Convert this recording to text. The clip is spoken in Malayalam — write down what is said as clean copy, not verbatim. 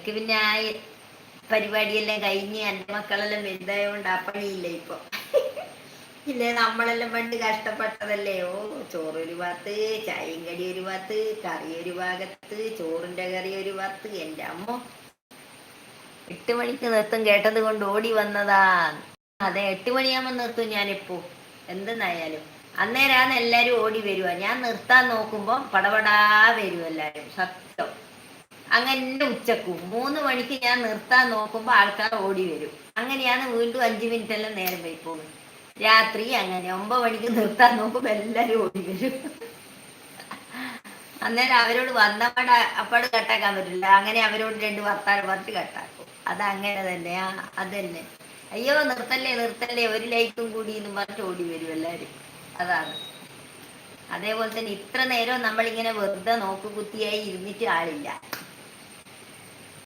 എനിക്ക് പിന്നെ ആ പരിപാടിയെല്ലാം കഴിഞ്ഞ് എൻ്റെ മക്കളെല്ലാം വലുതായതുകൊണ്ട് ആ പണിയില്ല ഇപ്പൊ. ഇല്ലേ നമ്മളെല്ലാം പണ്ട് കഷ്ടപ്പെട്ടതല്ലേ. ഓ, ചോറ് ഒരു ഭാഗത്ത്, ചായയും കടി ഒരു ഭാഗത്ത്, കറി ഒരു ഭാഗത്ത്, ചോറിന്റെ കറി ഒരു ഭാഗത്ത്. എൻ്റെ അമ്മ 8 മണിക്ക് നിർത്തും കേട്ടത് കൊണ്ട് ഓടി വന്നതാ. അതെ, 8 മണിയാകുമ്പോൾ നിർത്തും ഞാനിപ്പോ എന്തെന്നായാലും. അന്നേരാന്ന് എല്ലാരും ഓടി വരുക. ഞാൻ നിർത്താൻ നോക്കുമ്പോ പടപടാ വരും എല്ലാരും. സത്യം. അങ്ങനെ ഉച്ചക്കും 3 മണിക്ക് ഞാൻ നിർത്താൻ നോക്കുമ്പോ ആൾക്കാർ ഓടി വരും. അങ്ങനെയാണ് വീണ്ടും 5 മിനിറ്റ് എല്ലാം നേരം പോയി പോകും. രാത്രി അങ്ങനെ 9 മണിക്ക് നിർത്താൻ നോക്കുമ്പോ എല്ലാരും ഓടി വരും. അന്നേരം അവരോട് വന്നപാട് അപ്പാട് കട്ടാക്കാൻ പറ്റില്ല. അങ്ങനെ അവരോട് 2 വർത്താനം പറഞ്ഞ് കട്ടാക്കും. അതങ്ങനെ തന്നെയാ. അതന്നെ. അയ്യോ, നിർത്തല്ലേ നിർത്തല്ലേ, ഒരു ലൈക്കും കൂടി എന്ന് പറഞ്ഞിട്ട് ഓടി വരും എല്ലാരും. അതാണ്. അതേപോലെ തന്നെ ഇത്ര നേരം നമ്മളിങ്ങനെ വെറുതെ നോക്കുകുത്തിയായി ഇരുന്നിട്ട് ആളില്ല.